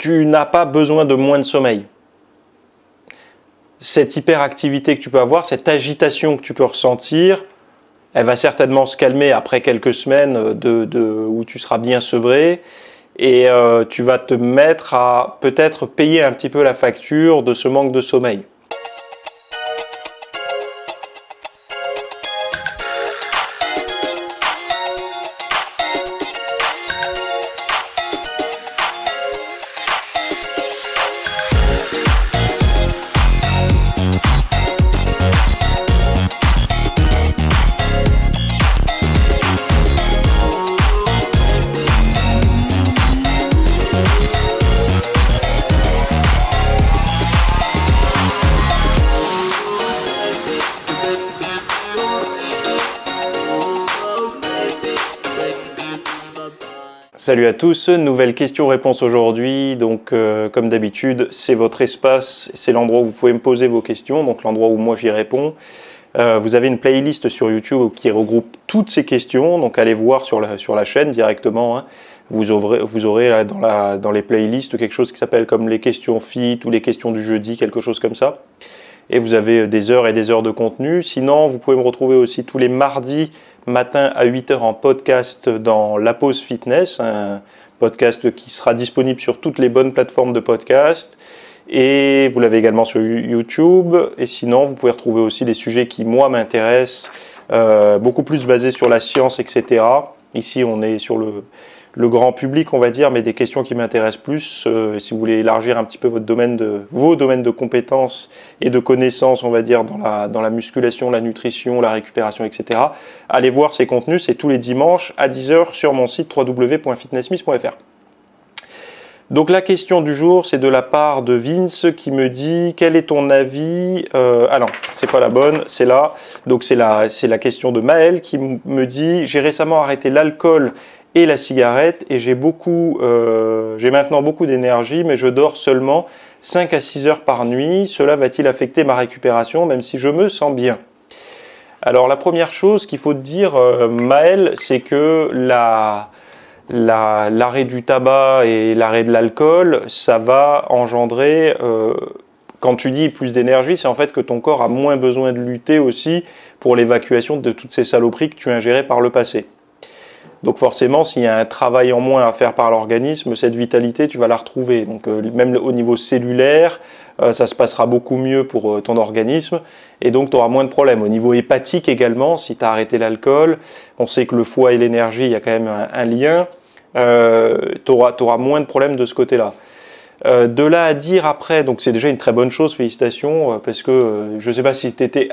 tu n'as pas besoin de moins de sommeil. Cette hyperactivité que tu peux avoir, cette agitation que tu peux ressentir, elle va certainement se calmer après quelques semaines où tu seras bien sevré et tu vas te mettre à peut-être payer un petit peu la facture de ce manque de sommeil. Salut à tous, nouvelle question-réponse aujourd'hui. Donc comme d'habitude, c'est votre espace, c'est l'endroit où vous pouvez me poser vos questions, donc l'endroit où moi j'y réponds. Vous avez une playlist sur YouTube qui regroupe toutes ces questions, donc allez voir sur la chaîne directement. Hein. Vous aurez là, dans les playlists quelque chose qui s'appelle comme les questions fit ou les questions du jeudi, quelque chose comme ça. Et vous avez des heures et des heures de contenu. Sinon, vous pouvez me retrouver aussi tous les mardis matin à 8h en podcast dans La Pause Fitness, un podcast qui sera disponible sur toutes les bonnes plateformes de podcast. Et vous l'avez également sur YouTube. Et sinon, vous pouvez retrouver aussi des sujets qui, moi, m'intéressent, beaucoup plus basés sur la science, etc. Ici, on est sur le grand public, on va dire, mais des questions qui m'intéressent plus. Si vous voulez élargir un petit peu vos domaines de compétences et de connaissances, on va dire, dans la musculation, la nutrition, la récupération, etc., allez voir ces contenus. C'est tous les dimanches à 10h sur mon site www.fitnessmiss.fr. Donc la question du jour, c'est de la part de Vince qui me dit « Quel est ton avis ?» Ah non, c'est pas la bonne, c'est là. Donc c'est la question de Maël qui me dit « J'ai récemment arrêté l'alcool et la cigarette et j'ai maintenant beaucoup d'énergie, mais je dors seulement 5 à 6 heures par nuit. Cela va-t-il affecter ma récupération, même si je me sens bien ?» Alors la première chose qu'il faut te dire, Maël, c'est que l'arrêt du tabac et l'arrêt de l'alcool, ça va engendrer, quand tu dis plus d'énergie, c'est en fait que ton corps a moins besoin de lutter aussi pour l'évacuation de toutes ces saloperies que tu as ingérées par le passé. Donc forcément, s'il y a un travail en moins à faire par l'organisme, cette vitalité, tu vas la retrouver. Donc même au niveau cellulaire, ça se passera beaucoup mieux pour ton organisme et donc tu auras moins de problèmes. Au niveau hépatique également, si tu as arrêté l'alcool, on sait que le foie et l'énergie, il y a quand même un lien, tu auras moins de problèmes de ce côté-là. De là à dire après, donc c'est déjà une très bonne chose, félicitations, parce que je ne sais pas si tu étais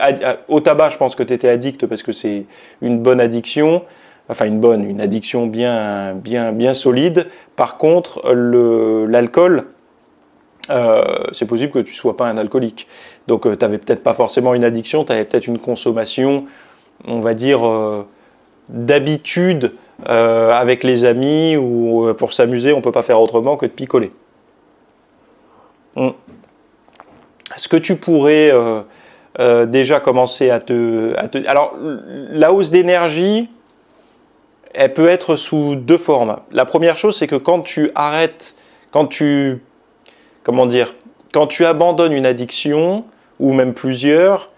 au tabac, je pense que tu étais addict parce que c'est une bonne addiction. Enfin une addiction bien solide. Par contre, l'alcool, c'est possible que tu ne sois pas un alcoolique. Donc tu n'avais peut-être pas forcément une addiction, tu avais peut-être une consommation, on va dire, d'habitude avec les amis ou pour s'amuser, on ne peut pas faire autrement que de picoler. Est-ce que tu pourrais déjà commencer à te... Alors, la hausse d'énergie, elle peut être sous deux formes. La première chose, c'est que quand tu abandonnes une addiction, ou même plusieurs,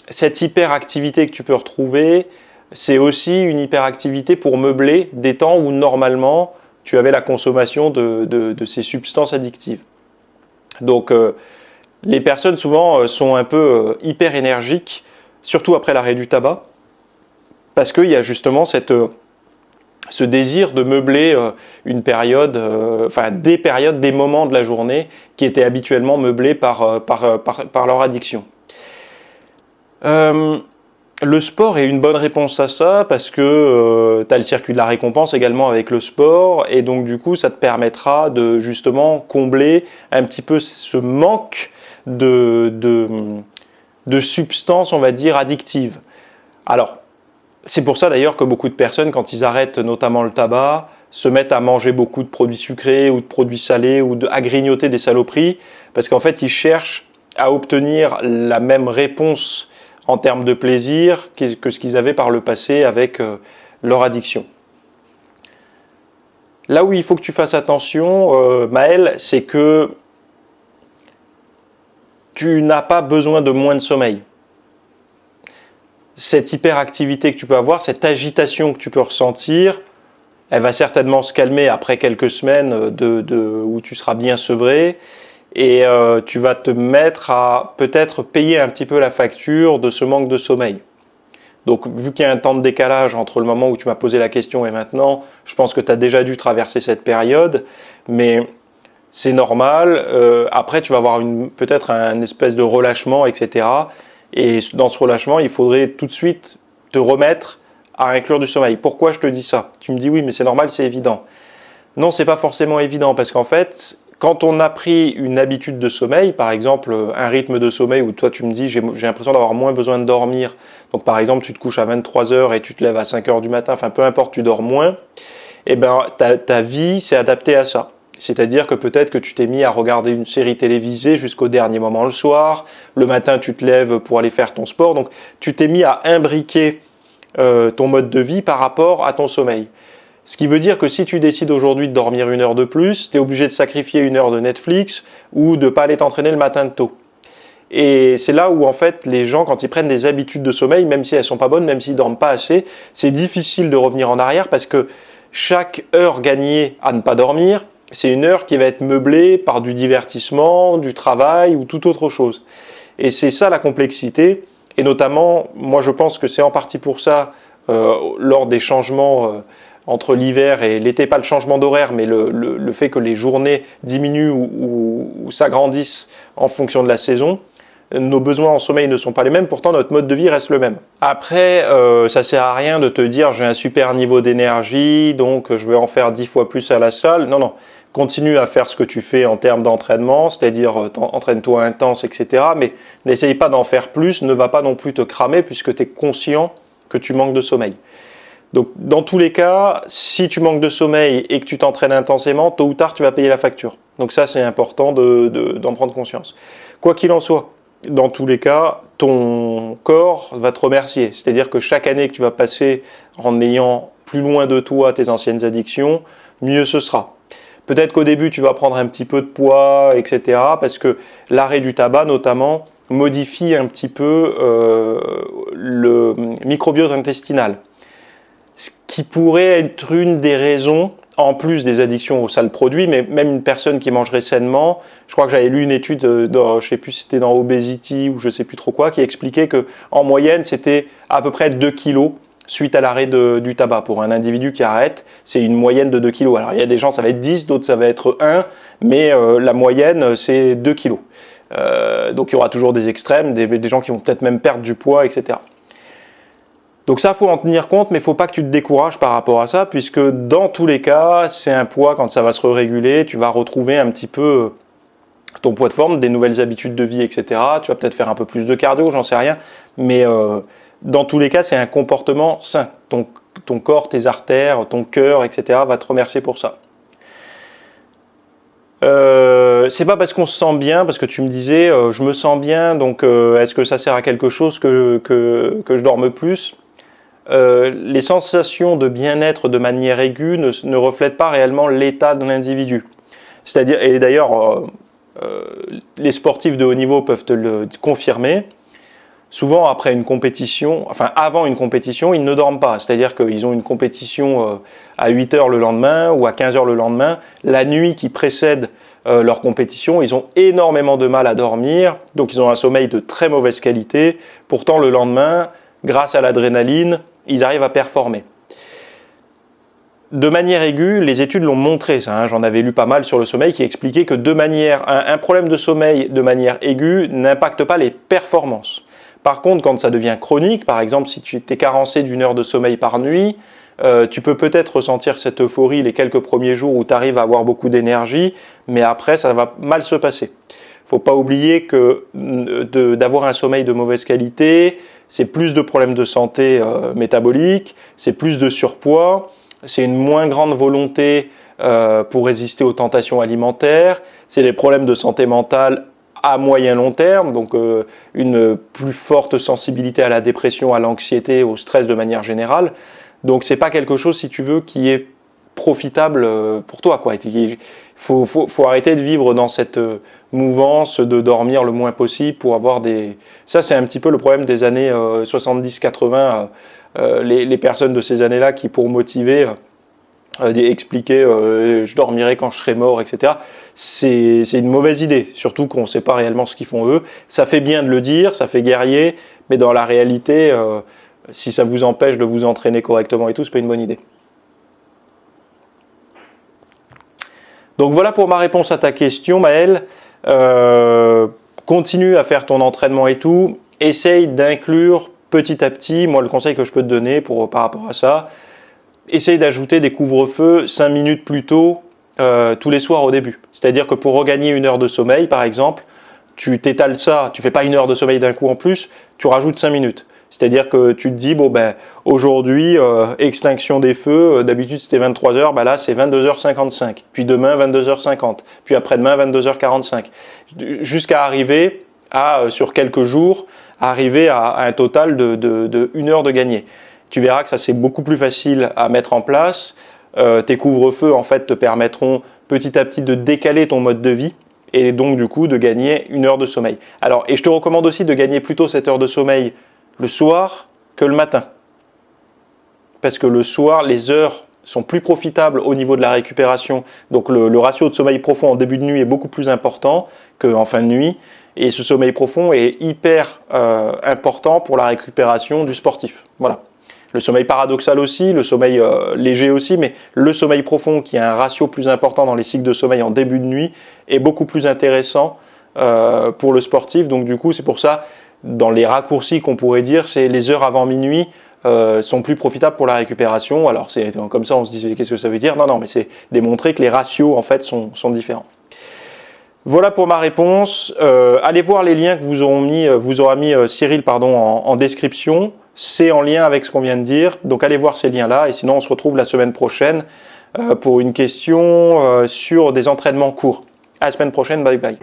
cette hyperactivité que tu peux retrouver, c'est aussi une hyperactivité pour meubler des temps où normalement tu avais la consommation de ces substances addictives. Donc les personnes souvent sont un peu hyper énergiques, surtout après l'arrêt du tabac, parce qu'il y a justement ce désir de meubler une période, des moments de la journée qui étaient habituellement meublés par leur addiction. Le sport est une bonne réponse à ça parce que tu as le circuit de la récompense également avec le sport et donc du coup ça te permettra de justement combler un petit peu ce manque de substances, on va dire, addictives. Alors, c'est pour ça d'ailleurs que beaucoup de personnes, quand ils arrêtent notamment le tabac, se mettent à manger beaucoup de produits sucrés ou de produits salés ou à grignoter des saloperies parce qu'en fait ils cherchent à obtenir la même réponse en termes de plaisir que ce qu'ils avaient par le passé avec leur addiction. Là où il faut que tu fasses attention, Maël, c'est que tu n'as pas besoin de moins de sommeil. Cette hyperactivité que tu peux avoir, cette agitation que tu peux ressentir, elle va certainement se calmer après quelques semaines où tu seras bien sevré et tu vas te mettre à peut-être payer un petit peu la facture de ce manque de sommeil. Donc, vu qu'il y a un temps de décalage entre le moment où tu m'as posé la question et maintenant, je pense que tu as déjà dû traverser cette période, mais c'est normal. Après, tu vas avoir peut-être un espèce de relâchement, etc. Et dans ce relâchement, il faudrait tout de suite te remettre à inclure du sommeil. Pourquoi je te dis ça? Tu me dis oui, mais c'est normal, c'est évident. Non, c'est pas forcément évident parce qu'en fait, quand on a pris une habitude de sommeil, par exemple un rythme de sommeil où toi tu me dis j'ai l'impression d'avoir moins besoin de dormir, donc par exemple tu te couches à 23 heures et tu te lèves à 5 heures du matin, enfin peu importe, tu dors moins, et ben ta vie s'est adaptée à ça. C'est-à-dire que peut-être que tu t'es mis à regarder une série télévisée jusqu'au dernier moment le soir, le matin tu te lèves pour aller faire ton sport, donc tu t'es mis à imbriquer ton mode de vie par rapport à ton sommeil. Ce qui veut dire que si tu décides aujourd'hui de dormir 1 heure de plus, tu es obligé de sacrifier 1 heure de Netflix ou de ne pas aller t'entraîner le matin de tôt. Et c'est là où en fait les gens, quand ils prennent des habitudes de sommeil, même si elles sont pas bonnes, même s'ils dorment pas assez, c'est difficile de revenir en arrière parce que chaque heure gagnée à ne pas dormir, c'est une heure qui va être meublée par du divertissement, du travail ou toute autre chose. Et c'est ça la complexité. Et notamment, moi je pense que c'est en partie pour ça, lors des changements entre l'hiver et l'été, pas le changement d'horaire, mais le fait que les journées diminuent ou s'agrandissent en fonction de la saison, nos besoins en sommeil ne sont pas les mêmes, pourtant notre mode de vie reste le même. Après, ça sert à rien de te dire j'ai un super niveau d'énergie, donc je vais en faire 10 fois plus à la salle. Non, non. Continue à faire ce que tu fais en termes d'entraînement, c'est-à-dire entraîne-toi intense, etc. Mais n'essaye pas d'en faire plus, ne va pas non plus te cramer puisque tu es conscient que tu manques de sommeil. Donc dans tous les cas, si tu manques de sommeil et que tu t'entraînes intensément, tôt ou tard tu vas payer la facture. Donc ça c'est important d'en prendre conscience. Quoi qu'il en soit, dans tous les cas, ton corps va te remercier. C'est-à-dire que chaque année que tu vas passer en ayant plus loin de toi tes anciennes addictions, mieux ce sera. Peut-être qu'au début, tu vas prendre un petit peu de poids, etc. Parce que l'arrêt du tabac, notamment, modifie un petit peu le microbiote intestinal. Ce qui pourrait être une des raisons, en plus des addictions aux sales produits, mais même une personne qui mangerait sainement, je crois que j'avais lu une étude, je ne sais plus si c'était dans Obesity ou je ne sais plus trop quoi, qui expliquait qu'en moyenne, c'était à peu près 2 kilos suite à l'arrêt du tabac. Pour un individu qui arrête, c'est une moyenne de 2 kilos. Alors il y a des gens, ça va être 10, d'autres ça va être 1, mais la moyenne, c'est 2 kilos. Donc il y aura toujours des extrêmes, des gens qui vont peut-être même perdre du poids, etc. Donc ça, il faut en tenir compte, mais il ne faut pas que tu te décourages par rapport à ça, puisque dans tous les cas, c'est un poids, quand ça va se réguler, tu vas retrouver un petit peu ton poids de forme, des nouvelles habitudes de vie, etc. Tu vas peut-être faire un peu plus de cardio, j'en sais rien, mais dans tous les cas, c'est un comportement sain. Ton corps, tes artères, ton cœur, etc. va te remercier pour ça. C'est pas parce qu'on se sent bien, parce que tu me disais je me sens bien, donc est-ce que ça sert à quelque chose que je dorme plus? Les sensations de bien-être de manière aiguë ne reflètent pas réellement l'état de l'individu. C'est-à-dire, et d'ailleurs, les sportifs de haut niveau peuvent te le confirmer. Souvent, après une compétition, enfin avant une compétition, ils ne dorment pas. C'est-à-dire qu'ils ont une compétition à 8 heures le lendemain ou à 15 heures le lendemain. La nuit qui précède leur compétition, ils ont énormément de mal à dormir. Donc, ils ont un sommeil de très mauvaise qualité. Pourtant, le lendemain, grâce à l'adrénaline, ils arrivent à performer. De manière aiguë, les études l'ont montré, ça, hein, j'en avais lu pas mal sur le sommeil, qui expliquait que un problème de sommeil de manière aiguë n'impacte pas les performances. Par contre, quand ça devient chronique, par exemple si tu es carencé d'1 heure de sommeil par nuit, tu peux peut-être ressentir cette euphorie les quelques premiers jours où tu arrives à avoir beaucoup d'énergie, mais après ça va mal se passer. Il ne faut pas oublier que d'avoir un sommeil de mauvaise qualité, c'est plus de problèmes de santé métabolique, c'est plus de surpoids, c'est une moins grande volonté pour résister aux tentations alimentaires, c'est des problèmes de santé mentale à moyen long terme, donc une plus forte sensibilité à la dépression, à l'anxiété, au stress de manière générale. Donc c'est pas quelque chose, si tu veux, qui est profitable pour toi, quoi. Il faut arrêter de vivre dans cette mouvance de dormir le moins possible pour avoir des... Ça, c'est un petit peu le problème des années 70-80, les personnes de ces années-là qui, pour motiver, expliquaient je dormirai quand je serai mort, etc. C'est une mauvaise idée, surtout qu'on ne sait pas réellement ce qu'ils font eux. Ça fait bien de le dire, ça fait guerrier, mais dans la réalité, si ça vous empêche de vous entraîner correctement et tout, c'est pas une bonne idée. Donc voilà pour ma réponse à ta question, Maël. Continue à faire ton entraînement et tout. Essaye d'inclure petit à petit, moi le conseil que je peux te donner par rapport à ça, essaye d'ajouter des couvre-feux 5 minutes plus tôt tous les soirs au début. C'est-à-dire que pour regagner 1 heure de sommeil, par exemple, tu t'étales ça, tu fais pas 1 heure de sommeil d'un coup en plus, tu rajoutes 5 minutes. C'est-à-dire que tu te dis, bon ben aujourd'hui, extinction des feux, d'habitude c'était 23h, ben là c'est 22h55, puis demain 22h50, puis après-demain 22h45, jusqu'à arriver à, sur quelques jours, arriver à un total de 1 heure de gagné. Tu verras que ça c'est beaucoup plus facile à mettre en place. Tes couvre-feux en fait te permettront petit à petit de décaler ton mode de vie et donc du coup de gagner 1 heure de sommeil. Alors, et je te recommande aussi de gagner plutôt cette heure de sommeil le soir que le matin. Parce que le soir, les heures sont plus profitables au niveau de la récupération. Donc le ratio de sommeil profond en début de nuit est beaucoup plus important qu'en fin de nuit. Et ce sommeil profond est hyper important pour la récupération du sportif. Voilà. Le sommeil paradoxal aussi, le sommeil léger aussi, mais le sommeil profond qui a un ratio plus important dans les cycles de sommeil en début de nuit est beaucoup plus intéressant pour le sportif. Donc du coup, c'est pour ça, dans les raccourcis qu'on pourrait dire, c'est les heures avant minuit sont plus profitables pour la récupération. Alors c'est comme ça, on se dit qu'est-ce que ça veut dire? Non, mais c'est démontrer que les ratios en fait sont différents. Voilà pour ma réponse. Allez voir les liens que vous aura mis Cyril en description. C'est en lien avec ce qu'on vient de dire. Donc allez voir ces liens-là. Et sinon, on se retrouve la semaine prochaine pour une question sur des entraînements courts. À la semaine prochaine. Bye bye.